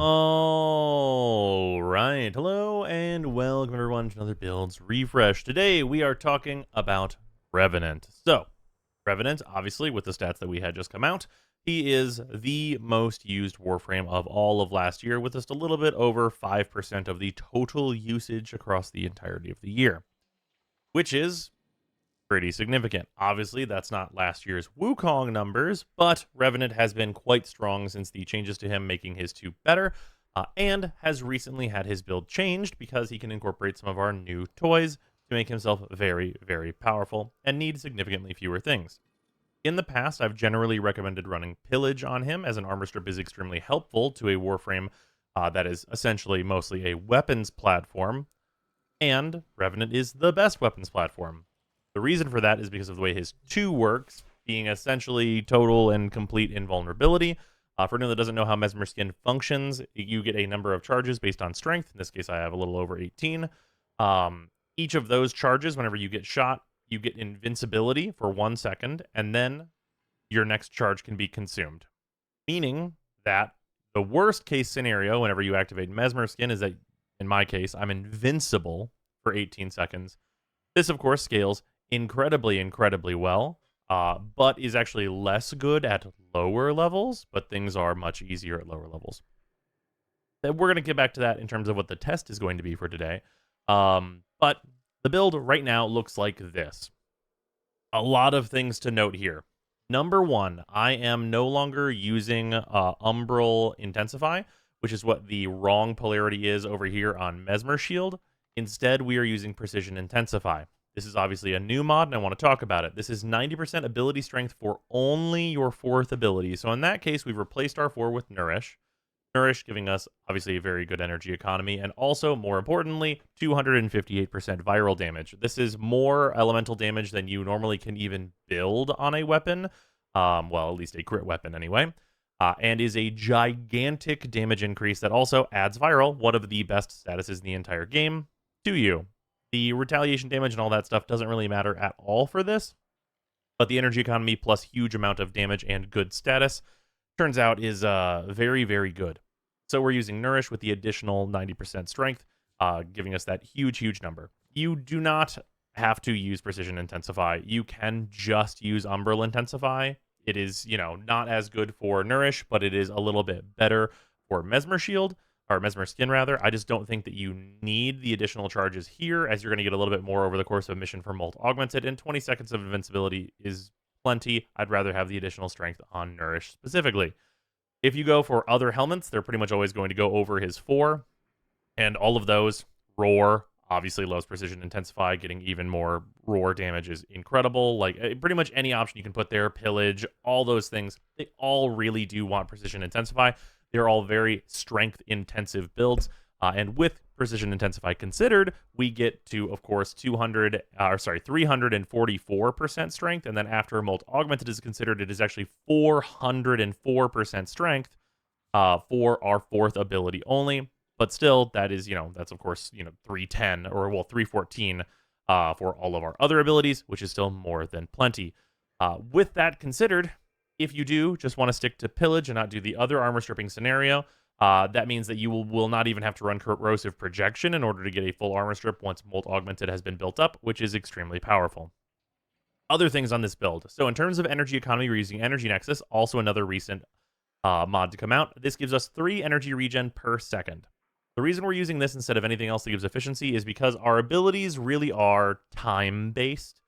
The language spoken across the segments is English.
All right. Hello and welcome everyone to another Builds Refresh. Today we are talking about Revenant. So, Revenant, obviously, with the stats that we had just come out, he is the most used Warframe of all of last year, with just a little bit over 5% of the total usage across the entirety of the year, which is pretty significant. Obviously, that's not last year's Wukong numbers, but Revenant has been quite strong since the changes to him, making his 2 better, and has recently had his build changed because he can incorporate some of our new toys to make himself very, very powerful and need significantly fewer things. In the past, I've generally recommended running Pillage on him, as an armor strip is extremely helpful to a Warframe that is essentially mostly a weapons platform, and Revenant is the best weapons platform. The reason for that is because of the way his 2 works, being essentially total and complete invulnerability. For anyone that doesn't know how Mesmer Skin functions, you get a number of charges based on strength. In this case, I have a little over 18. Each of those charges, whenever you get shot, you get invincibility for 1 second, and then your next charge can be consumed. Meaning that the worst case scenario whenever you activate Mesmer Skin is that, in my case, I'm invincible for 18 seconds. This, of course, scales incredibly well, but is actually less good at lower levels, but things are much easier at lower levels. We're going to get back to that in terms of what the test is going to be for today. But the build right now looks like this. A lot of things to note here. Number 1, I am no longer using Umbral Intensify, which is what the wrong polarity is over here on Mesmer Shield. Instead, we are using Precision Intensify. This is obviously a new mod, and I want to talk about it. This is 90% ability strength for only your 4th ability. So in that case, we've replaced our 4 with Nourish. Nourish giving us, obviously, a very good energy economy, and also, more importantly, 258% viral damage. This is more elemental damage than you normally can even build on a weapon. Well, at least a crit weapon, anyway. And is a gigantic damage increase that also adds viral, one of the best statuses in the entire game, to you. The retaliation damage and all that stuff doesn't really matter at all for this, but the energy economy plus huge amount of damage and good status turns out is very, very good. So we're using Nourish with the additional 90% strength, giving us that huge number. You do not have to use Precision Intensify. You can just use Umbral Intensify. It is, not as good for Nourish, but it is a little bit better for Mesmer Shield. Or Mesmer Skin, rather. I just don't think that you need the additional charges here, as you're going to get a little bit more over the course of a mission for Molt Augmented, and 20 seconds of invincibility is plenty. I'd rather have the additional strength on Nourish specifically. If you go for other helmets, they're pretty much always going to go over his 4, and all of those, Roar, obviously lows Precision Intensify, getting even more Roar damage is incredible. Like, pretty much any option you can put there, Pillage, all those things, they all really do want Precision Intensify. They're all very strength-intensive builds, and with Precision Intensify considered, we get to, of course, 344% strength, and then after Molt Augmented is considered, it is actually 404% strength for our 4th ability only. But still, that is, that's of course, 310 or 314 for all of our other abilities, which is still more than plenty. With that considered, if you do just want to stick to Pillage and not do the other armor stripping scenario, that means that you will not even have to run Corrosive Projection in order to get a full armor strip once Molt Augmented has been built up, which is extremely powerful. Other things on this build. So in terms of energy economy, we're using Energy Nexus, also another recent mod to come out. This gives us 3 energy regen per second. The reason we're using this instead of anything else that gives efficiency is because our abilities really are time-based.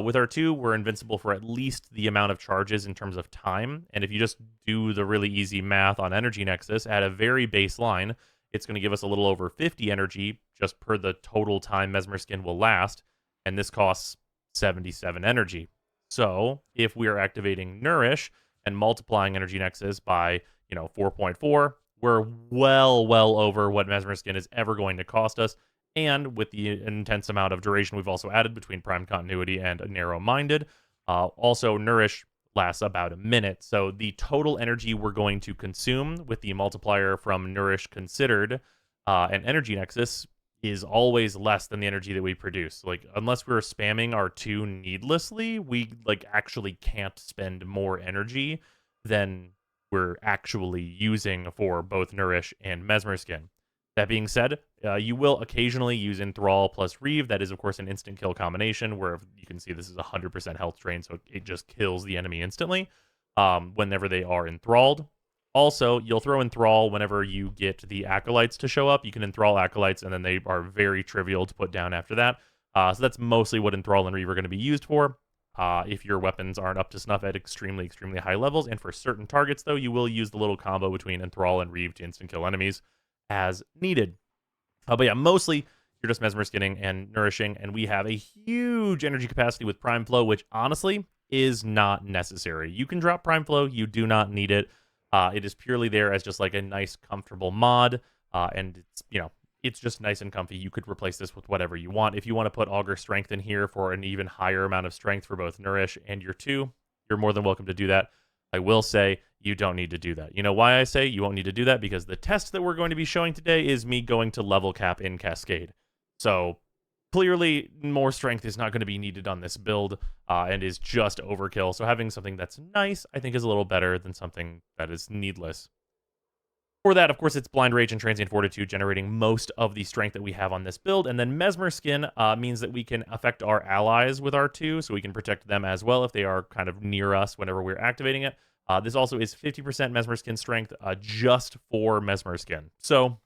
With our 2, we're invincible for at least the amount of charges in terms of time. And if you just do the really easy math on Energy Nexus at a very baseline, it's going to give us a little over 50 energy just per the total time Mesmer Skin will last. And this costs 77 energy. So if we are activating Nourish and multiplying Energy Nexus by, 4.4, we're well over what Mesmer Skin is ever going to cost us. And with the intense amount of duration we've also added between Prime Continuity and Narrow-Minded, also Nourish lasts about a minute. So the total energy we're going to consume with the multiplier from Nourish considered and Energy Nexus is always less than the energy that we produce. Like, unless we're spamming our 2 needlessly, we actually can't spend more energy than we're actually using for both Nourish and Mesmer Skin. That being said, you will occasionally use Enthrall plus Reeve. That is, of course, an instant kill combination where you can see this is 100% health drain, so it just kills the enemy instantly whenever they are enthralled. Also, you'll throw Enthrall whenever you get the Acolytes to show up. You can Enthrall Acolytes, and then they are very trivial to put down after that. So that's mostly what Enthrall and Reeve are going to be used for. If your weapons aren't up to snuff at extremely, extremely high levels. And for certain targets, though, you will use the little combo between Enthrall and Reeve to instant kill enemies as needed. But yeah, mostly you're just Mesmer Skinning and Nourishing, and we have a huge energy capacity with Prime Flow, which honestly is not necessary. You can drop Prime Flow, you do not need it. It is purely there as just like a nice, comfortable mod, and it's, it's just nice and comfy. You could replace this with whatever you want. If you want to put Augur Strength in here for an even higher amount of strength for both Nourish and your 2, you're more than welcome to do that. I will say you don't need to do that. You know why I say you won't need to do that? Because the test that we're going to be showing today is me going to level cap in Cascade. So clearly more strength is not going to be needed on this build and is just overkill. So having something that's nice, I think, is a little better than something that is needless. For that, of course, it's Blind Rage and Transient Fortitude generating most of the strength that we have on this build. And then Mesmer Skin means that we can affect our allies with R2, so we can protect them as well if they are kind of near us whenever we're activating it. This also is 50% Mesmer Skin strength just for Mesmer Skin. So,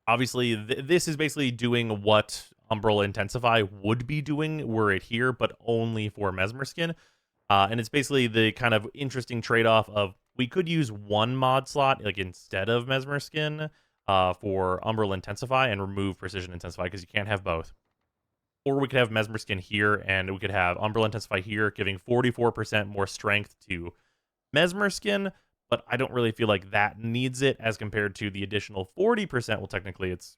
obviously, this is basically doing what Umbral Intensify would be doing were it here, but only for Mesmer Skin. And it's basically the kind of interesting trade-off of we could use one mod slot like instead of Mesmer Skin for Umbral Intensify and remove Precision Intensify because you can't have both. Or we could have Mesmer Skin here and we could have Umbral Intensify here, giving 44% more strength to Mesmer Skin, but I don't really feel like that needs it as compared to the additional 40%. Well, technically it's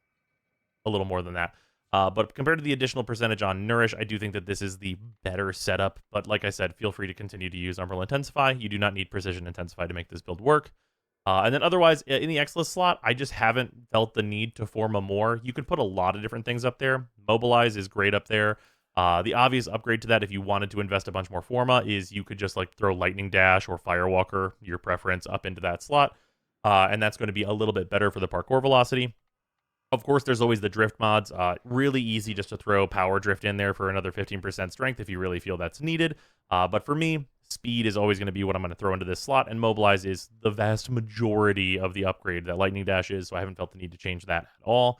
a little more than that. But compared to the additional percentage on Nourish, I do think that this is the better setup. But like I said, feel free to continue to use Umbral Intensify. You do not need Precision Intensify to make this build work. And then otherwise, in the X-List slot, I just haven't felt the need to form a more. You could put a lot of different things up there. Mobilize is great up there. The obvious upgrade to that, if you wanted to invest a bunch more Forma, is you could just like throw Lightning Dash or Firewalker, your preference, up into that slot. And that's going to be a little bit better for the parkour velocity. Of course, there's always the drift mods. Really easy just to throw Power Drift in there for another 15% strength if you really feel that's needed. But for me, speed is always going to be what I'm going to throw into this slot, and Mobilize is the vast majority of the upgrade that Lightning Dash is, so I haven't felt the need to change that at all.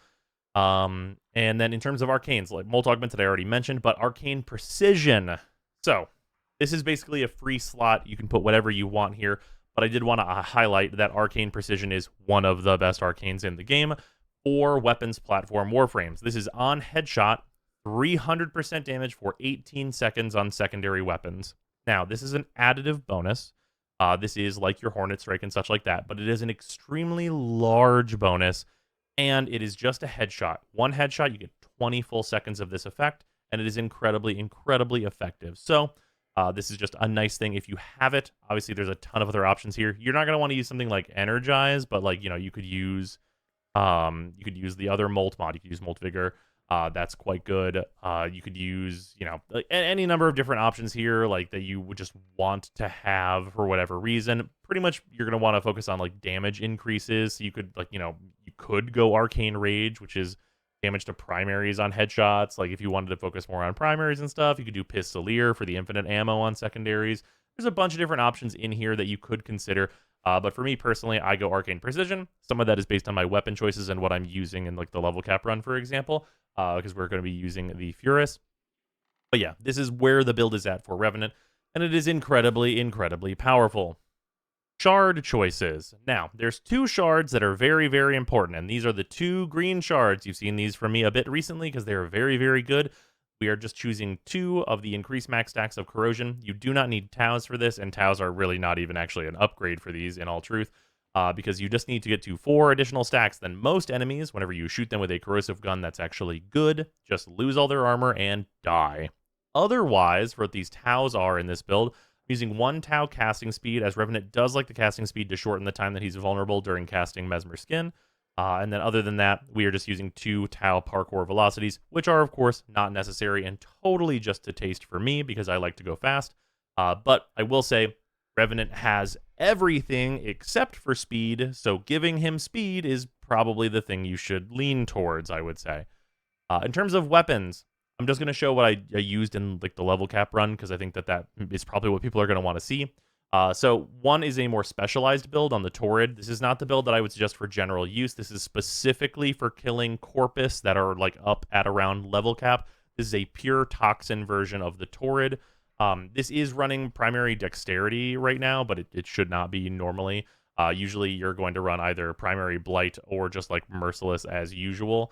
And then in terms of Arcanes, like Molt Augmented I already mentioned, but Arcane Precision. So this is basically a free slot. You can put whatever you want here, but I did want to highlight that Arcane Precision is one of the best Arcanes in the game. For weapons platform Warframes. This is on headshot, 300% damage for 18 seconds on secondary weapons. Now, this is an additive bonus. This is like your Hornet Strike and such like that, but it is an extremely large bonus, and it is just a headshot. One headshot, you get 20 full seconds of this effect, and it is incredibly, incredibly effective. So, this is just a nice thing if you have it. Obviously, there's a ton of other options here. You're not going to want to use something like Energize, but like, you could use the other Molt mod. You could use Molt Vigor. That's quite good. You could use, like any number of different options here, like that you would just want to have for whatever reason. Pretty much, you're going to want to focus on like damage increases. So you could you could go Arcane Rage, which is damage to primaries on headshots. Like if you wanted to focus more on primaries and stuff, you could do Pistolier for the infinite ammo on secondaries. There's a bunch of different options in here that you could consider. But for me personally, I go Arcane Precision. Some of that is based on my weapon choices and what I'm using in like the level cap run, for example, because we're going to be using the Furus. But yeah, this is where the build is at for Revenant, and it is incredibly, incredibly powerful. Shard choices. Now, there's 2 shards that are very, very important, and these are the 2 green shards. You've seen these from me a bit recently because they are very, very good. We are just choosing 2 of the increased max stacks of corrosion. You do not need Taus for this, and Taus are really not even actually an upgrade for these, in all truth, because you just need to get to 4 additional stacks. Then most enemies, whenever you shoot them with a corrosive gun that's actually good, just lose all their armor and die. Otherwise, for what these Taus are in this build, I'm using 1 Tau casting speed, as Revenant does like the casting speed to shorten the time that he's vulnerable during casting Mesmer Skin. And then other than that, we are just using 2 Tau parkour velocities, which are, of course, not necessary and totally just to taste for me because I like to go fast. But I will say, Revenant has everything except for speed, so giving him speed is probably the thing you should lean towards, I would say. In terms of weapons, I'm just going to show what I used in like the level cap run, because I think that is probably what people are going to want to see. So one is a more specialized build on the Torrid. This is not the build that I would suggest for general use. This is specifically for killing Corpus that are like up at around level cap. This is a pure Toxin version of the Torrid. This is running primary dexterity right now, but it should not be normally. Usually you're going to run either primary blight or just like merciless as usual.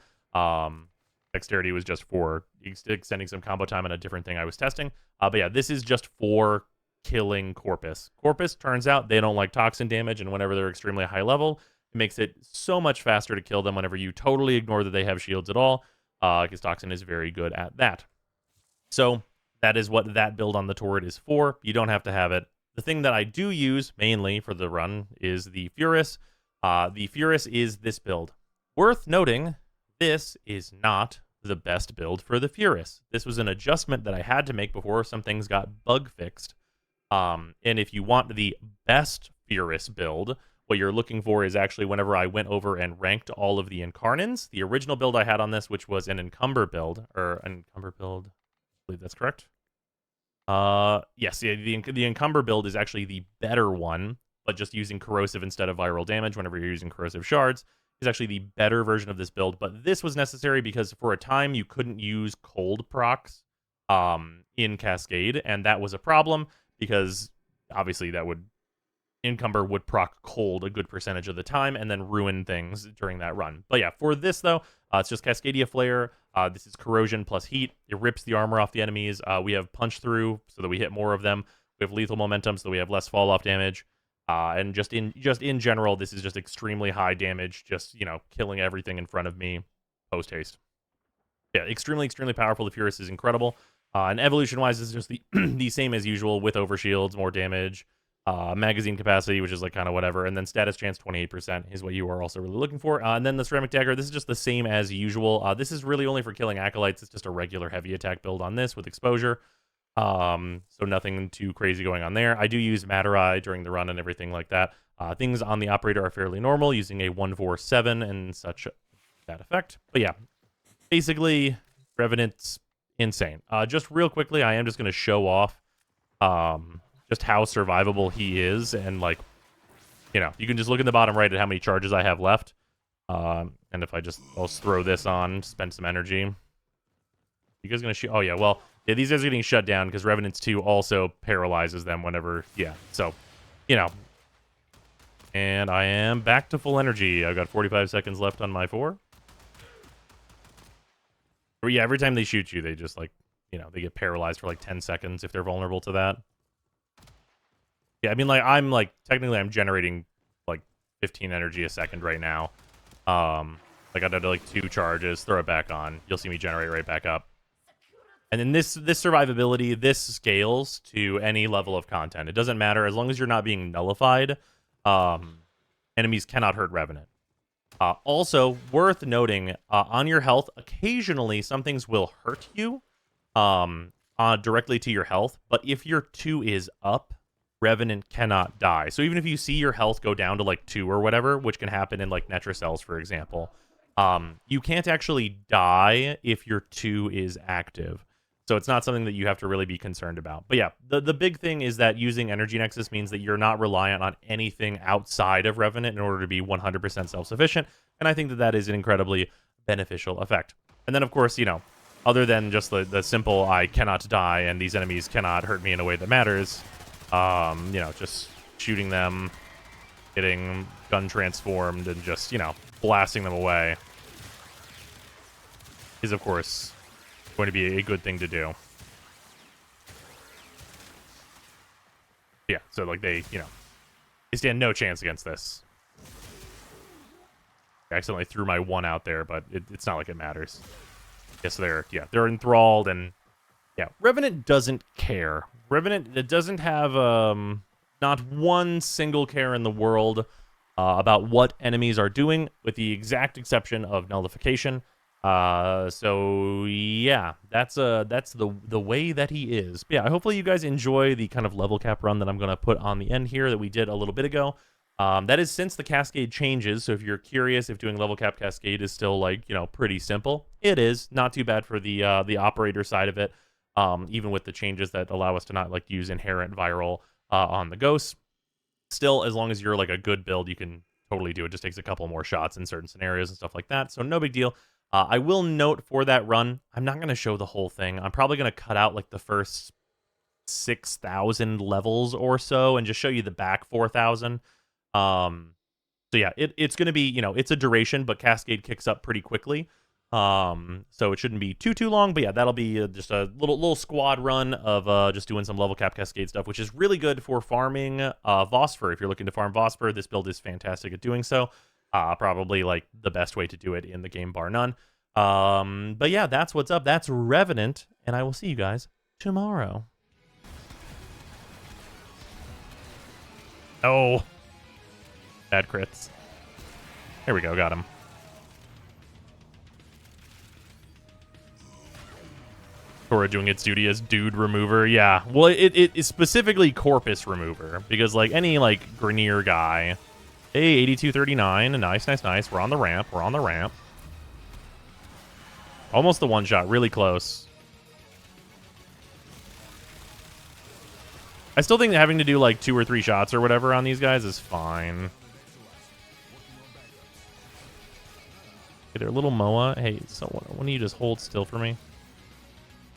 Dexterity was just for extending some combo time on a different thing I was testing. But yeah, this is just for killing Corpus. Corpus, turns out, they don't like toxin damage, and whenever they're extremely high level, it makes it so much faster to kill them whenever you totally ignore that they have shields at all, because toxin is very good at that. So that is what that build on the Torrid is for. You don't have to have it. The thing that I do use mainly for the run is the Furus. The Furus is this build. Worth noting, this is not the best build for the Furus. This was an adjustment that I had to make before some things got bug fixed. And if you want the best Furus build, what you're looking for is actually whenever I went over and ranked all of the Incarnans, the original build I had on this, which was an Encumber build, I believe that's correct. Yes, the Encumber build is actually the better one, but just using corrosive instead of viral damage whenever you're using corrosive shards is actually the better version of this build. But this was necessary because for a time you couldn't use cold procs in Cascade, and that was a problem because obviously Encumber would proc cold a good percentage of the time and then ruin things during that run. But yeah, for this though, it's just Cascadia Flare. This is corrosion plus heat. It rips the armor off the enemies. We have punch through so that we hit more of them. We have lethal momentum so that we have less fall off damage. And just in general, this is just extremely high damage, just, killing everything in front of me post haste. Yeah, extremely powerful. The Furus is incredible. And evolution-wise, this is just the same as usual with overshields, more damage, magazine capacity, which is like kind of whatever, and then status chance 28% is what you are also really looking for. And then the ceramic dagger, this is just the same as usual. This is really only for killing acolytes. It's just a regular heavy attack build on this with exposure. So nothing too crazy going on there. I do use Materai during the run and everything like that. Things on the operator are fairly normal, using a 147 and such that effect. But yeah, basically, Revenant's insane. Just real quickly, I am just going to show off just how survivable he is, and like, you can just look in the bottom right at how many charges I have left. And if I'll throw this on, spend some energy. You guys gonna shoot? Oh yeah, well, yeah, these guys are getting shut down because Revenant's 2 also paralyzes them whenever, so, And I am back to full energy. I've got 45 seconds left on my 4. But yeah, every time they shoot you, they just, like, they get paralyzed for, like, 10 seconds if they're vulnerable to that. Yeah, I mean, like, technically I'm generating, like, 15 energy a second right now. Like, I did, like, 2 charges, throw it back on. You'll see me generate right back up. And then this survivability, this scales to any level of content. It doesn't matter. As long as you're not being nullified, enemies cannot hurt Revenant. Also, worth noting, on your health, occasionally some things will hurt you directly to your health. But if your 2 is up, Revenant cannot die. So even if you see your health go down to, like, 2 or whatever, which can happen in, like, Netra cells, for example, you can't actually die if your 2 is active. So it's not something that you have to really be concerned about. But yeah, the big thing is that using Energy Nexus means that you're not reliant on anything outside of Revenant in order to be 100% self-sufficient. And I think that is an incredibly beneficial effect. And then, of course, other than just the simple I cannot die and these enemies cannot hurt me in a way that matters, just shooting them, getting gun transformed, and just, blasting them away is, of course, going to be a good thing to do. Yeah, so, like, they stand no chance against this. I accidentally threw my 1 out there, but it's not like it matters. Yes, they're enthralled, and yeah, Revenant doesn't care. Revenant, it doesn't have not one single care in the world about what enemies are doing, with the exact exception of nullification. So yeah, that's the way that he is. But yeah, hopefully you guys enjoy the kind of level cap run that I'm gonna put on the end here that we did a little bit ago. That is since the Cascade changes. So if you're curious if doing level cap Cascade is still like pretty simple, it is not too bad for the operator side of it. Even with the changes that allow us to not like use inherent viral on the ghosts. Still, as long as you're like a good build, you can totally do it. Just takes a couple more shots in certain scenarios and stuff like that. So no big deal. I will note for that run, I'm not going to show the whole thing. I'm probably going to cut out like the first 6,000 levels or so and just show you the back 4,000. So yeah, it's going to be, it's a duration, but Cascade kicks up pretty quickly. So it shouldn't be too long, but yeah, that'll be just a little squad run of just doing some level cap Cascade stuff, which is really good for farming Vosper. If you're looking to farm Vosper, this build is fantastic at doing so. Probably like the best way to do it in the game, bar none. But yeah, that's what's up. That's Revenant, and I will see you guys tomorrow. Oh, bad crits. There we go, got him. Tora doing its duty as dude remover. Yeah, well, it is specifically corpus remover, because like any like Grenier guy. Hey, 8239, nice. We're on the ramp. Almost the one shot, really close. I still think that having to do like 2 or 3 shots or whatever on these guys is fine. Okay, they're a little Moa. Hey, so why don't you just hold still for me?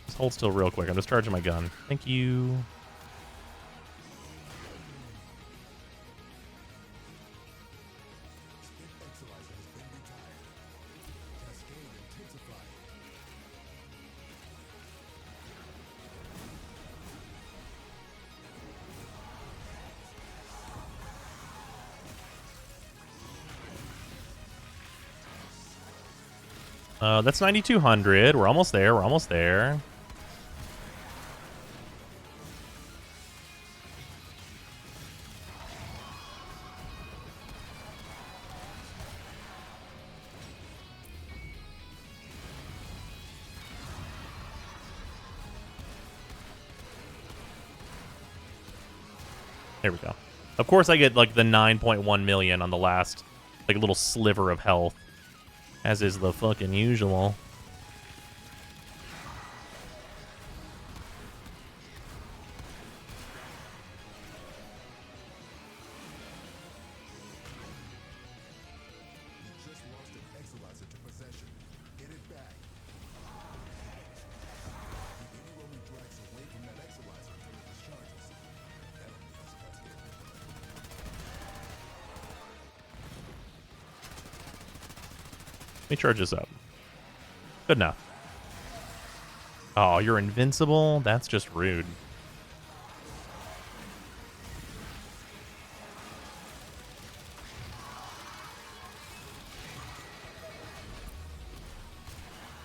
Just hold still real quick. I'm just charging my gun. Thank you. That's 9,200. We're almost there. There we go. Of course I get like the 9.1 million on the last like little sliver of health. As is the fucking usual. Let me charge this up. Good enough. Oh, you're invincible? That's just rude.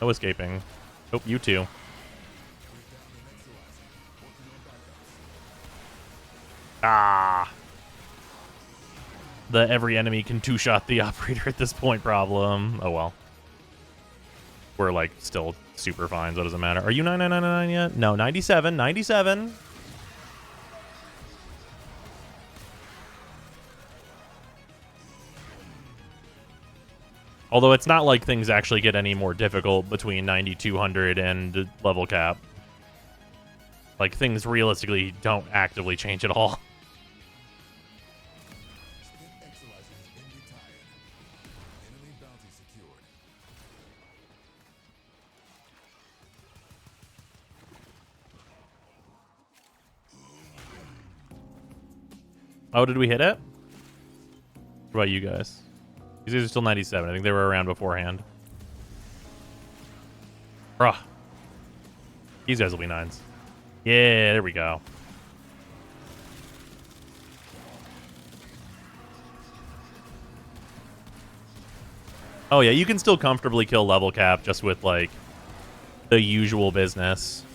No escaping. Oh, you too. Ah. The every enemy can two-shot the operator at this point problem. Oh, well. We're, like, still super fine, so it doesn't matter. Are you 9999 yet? No, 97. 97. Although it's not like things actually get any more difficult between 9,200 and level cap. Like, things realistically don't actively change at all. Oh, did we hit it? What about you guys? These guys are still 97. I think they were around beforehand. Bruh. These guys will be 9s. Yeah, there we go. Oh, yeah, you can still comfortably kill level cap just with, like, the usual business.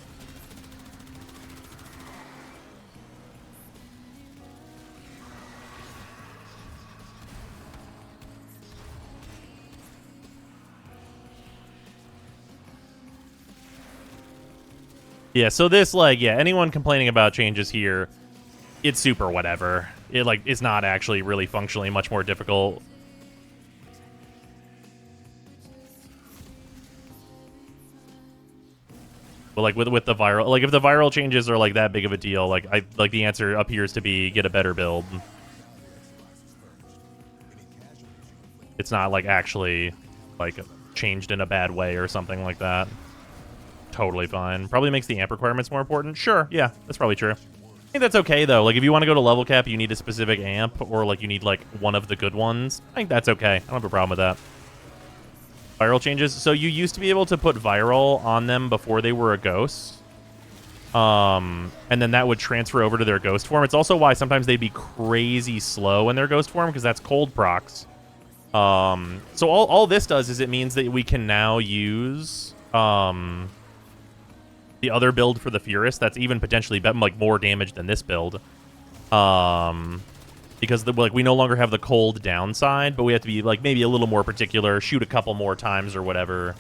Yeah, so this, like, yeah, anyone complaining about changes here, it's super whatever. It, like, it's not actually really functionally much more difficult. But, like, with the viral, like, if the viral changes are, like, that big of a deal, like, the answer appears to be get a better build. It's not, like, actually, like, changed in a bad way or something like that. Totally fine. Probably makes the amp requirements more important. Sure, yeah, that's probably true. I think that's okay, though. Like, if you want to go to level cap, you need a specific amp, or, like, you need, like, one of the good ones. I think that's okay. I don't have a problem with that. Viral changes. So you used to be able to put viral on them before they were a ghost. And then that would transfer over to their ghost form. It's also why sometimes they'd be crazy slow in their ghost form, because that's cold procs. So all this does is it means that we can now use the other build for the Furist that's even potentially like more damage than this build. Because like we no longer have the cold downside, but we have to be like maybe a little more particular, shoot a couple more times or whatever.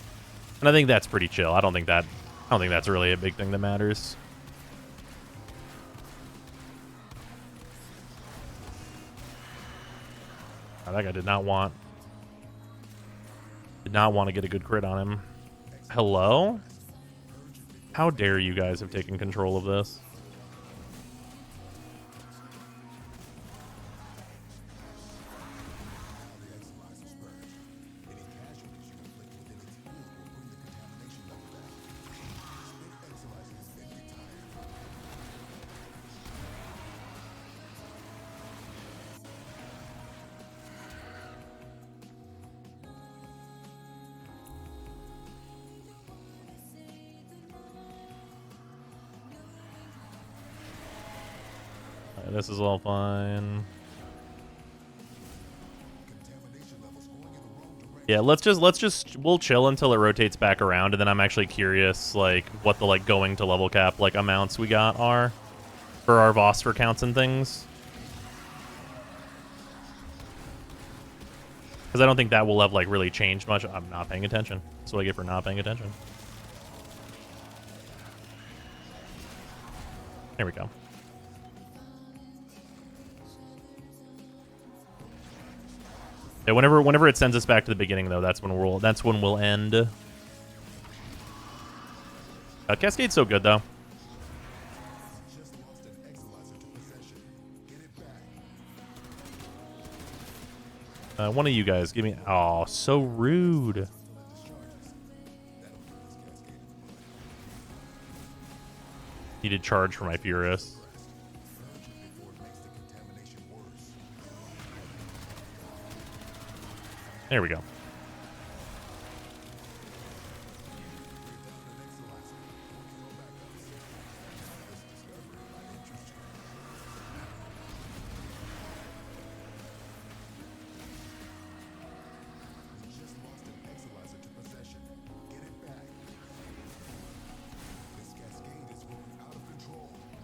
And I think that's pretty chill. I don't think that's really a big thing that matters. Oh, that guy did not want to get a good crit on him. Hello? How dare you guys have taken control of this? This is all fine. Yeah, we'll chill until it rotates back around, and then I'm actually curious, like, what the, like, going to level cap, like, amounts we got are for our Vosper counts and things. Because I don't think that will have, like, really changed much. I'm not paying attention. That's what I get for not paying attention. There we go. Yeah, whenever it sends us back to the beginning, though, that's when we'll end. Cascade's so good, though. One of you guys, give me... Oh, so rude. Needed charge for my Furist. There we go.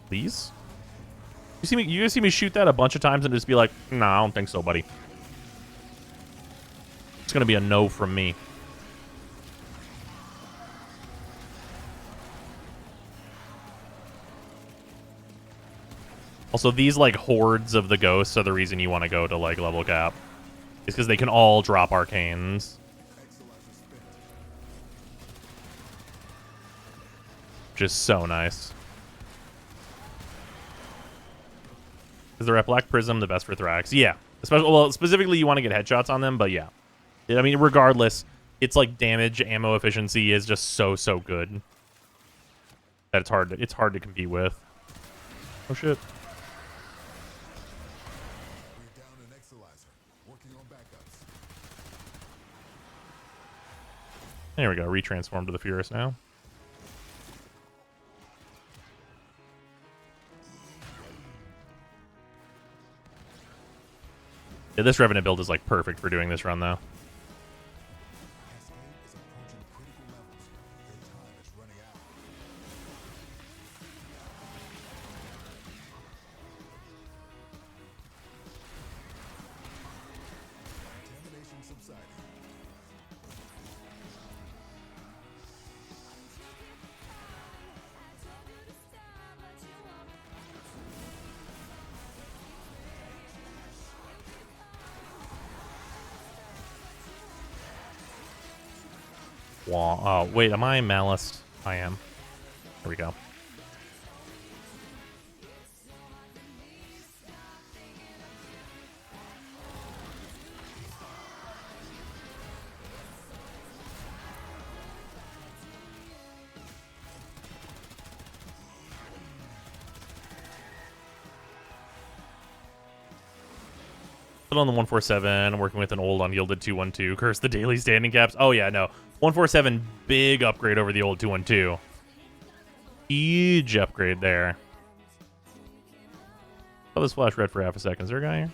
Please? You guys see me shoot that a bunch of times and just be like, nah, I don't think so, buddy. It's gonna be a no from me. Also, these, like, hordes of the ghosts are the reason you want to go to, like, level cap. It's because they can all drop arcanes. Just so nice. Is the Rep Black Prism the best for Thrax? Yeah. Especially, well, specifically you want to get headshots on them, but yeah. I mean, regardless, it's like damage, ammo efficiency is just so good that it's hard to compete with. Oh shit. There we go. Retransform to the Furist now. Yeah, this Revenant build is like perfect for doing this run though. Oh, wait, am I Malice? I am. There we go. On the 147, I'm working with an old unyielded 212. Curse the daily standing caps. Oh, yeah, no. 147, big upgrade over the old 212. Huge upgrade there. Oh, this flash red for half a second. Is there a guy here?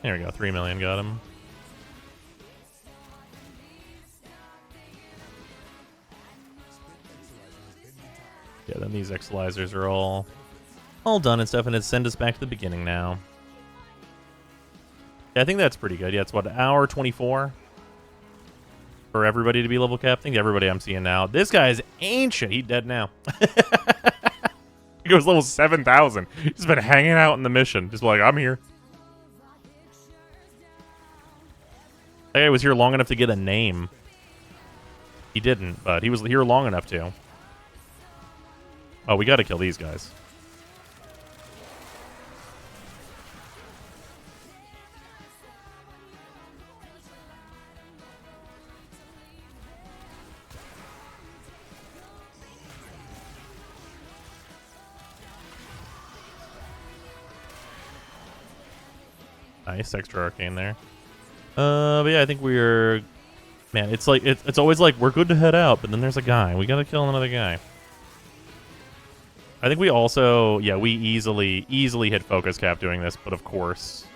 There we go. 3 million got him. Yeah, then these Exilizers are all done and stuff, and it send us back to the beginning now. Yeah, I think that's pretty good. Yeah, it's what, an hour 24 for everybody to be level cap. I think everybody I'm seeing now. This guy is ancient. He's dead now. He goes level 7,000. He's been hanging out in the mission. Just like, I'm here. That guy was here long enough to get a name. He didn't, but he was here long enough to. Oh, we gotta kill these guys. Nice extra arcane there. But yeah, I think we're... Man, it's like it's always like we're good to head out, but then there's a guy. We gotta kill another guy. I think we also, yeah, we easily hit focus cap doing this, but of course.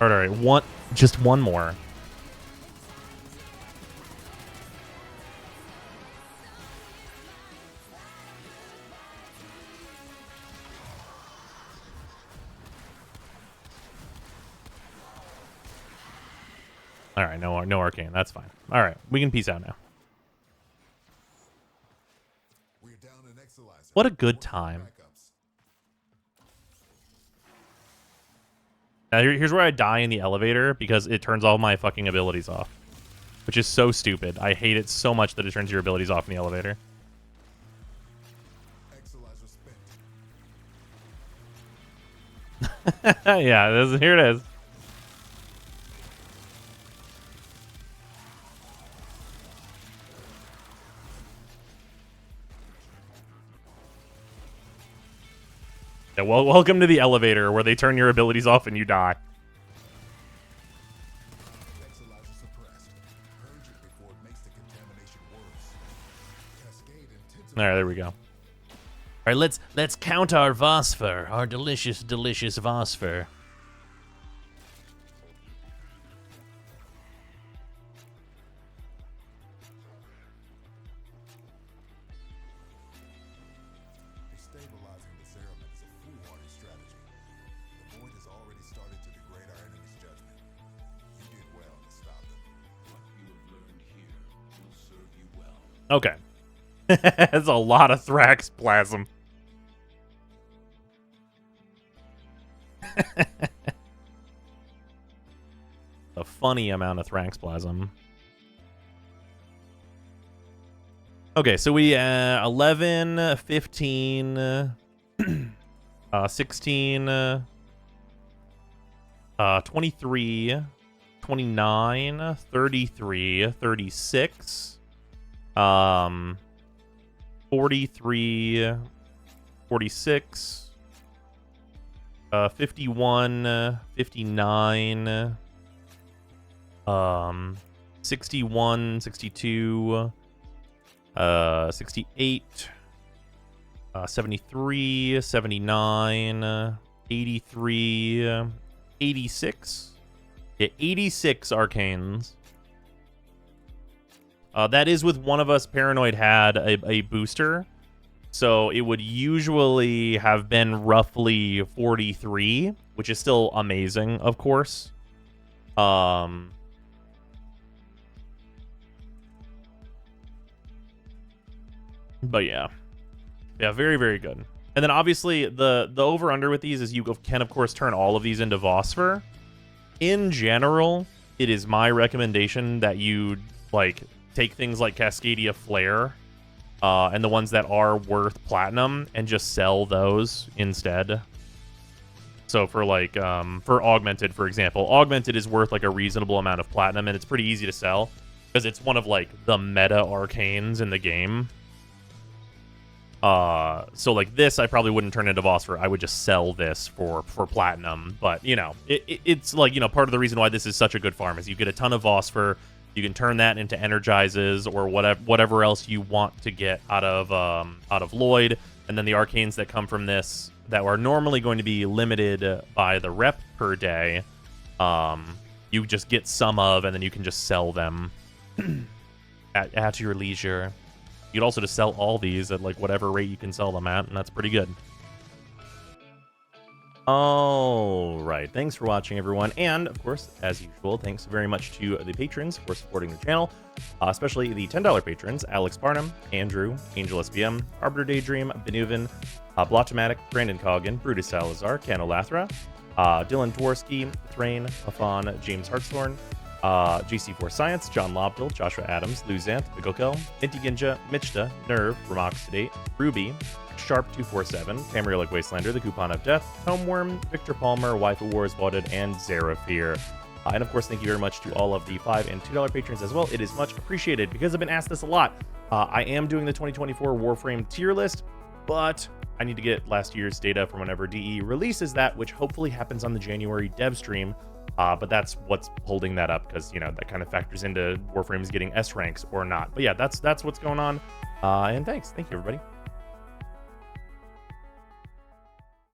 All right, just one more. All right, no arcane. That's fine. All right, we can peace out now. What a good time. Now, here's where I die in the elevator because it turns all my fucking abilities off, which is so stupid. I hate it so much that it turns your abilities off in the elevator. Yeah, here it is. Yeah, well, welcome to the elevator where they turn your abilities off and you die. All right, there we go. All right, let's count our Vosper, our delicious Vosper. Okay. That's a lot of Thrax plasm. A funny amount of Thrax plasm. Okay, so we 11, 15, 16, 23, 29, 33, 36. 43, 46, 51, 59, 61, 62, 68, 73, 79, 83, 86. Yeah, 86 arcanes. That is with one of us, Paranoid, had a booster. So it would usually have been roughly 43, which is still amazing, of course. But yeah, very, very good. And then obviously the over under with these is you can of course turn all of these into Vosper. In general, it is my recommendation that you like take things like Cascadia Flare and the ones that are worth platinum and just sell those instead. So for like for Augmented, for example, Augmented is worth like a reasonable amount of platinum, and it's pretty easy to sell because it's one of like the meta arcanes in the game. So like this, I probably wouldn't turn into Vosper. I would just sell this for platinum. But you know, it's like, you know, part of the reason why this is such a good farm is you get a ton of Vosper. You can turn that into Energizes or whatever else you want to get out of Lloyd, and then the arcanes that come from this that are normally going to be limited by the rep per day, you just get some of, and then you can just sell them at your leisure. You'd also just sell all these at like whatever rate you can sell them at, and that's pretty good. All right, thanks for watching, everyone, and of course, as usual, thanks very much to the patrons for supporting the channel, especially the $10 patrons: Alex Barnum, Andrew, Angel SBM, Arbiter Daydream, Benuvin, Blotomatic, Brandon Coggin, Brutus Salazar, Cano Lathra, Dylan Dworsky, Thrain, Afon, James Hartshorn, GC4 Science, John Lobdell, Joshua Adams, Luzant, Bigokel, Inti Ginja, Michta, Nerve, Ramoxidate, Ruby, Sharp247, Tamrielic Wastelander, The Coupon of Death, Homeworm, Victor Palmer, Waifu Wars Wadded, and Zeraphir. And of course, thank you very much to all of the $5 and $2 patrons as well. It is much appreciated because I've been asked this a lot. I am doing the 2024 Warframe tier list, but I need to get last year's data from whenever DE releases that, which hopefully happens on the January dev stream. But that's what's holding that up, because, you know, that kind of factors into Warframe's getting S ranks or not. But yeah, that's what's going on. And thank you, everybody.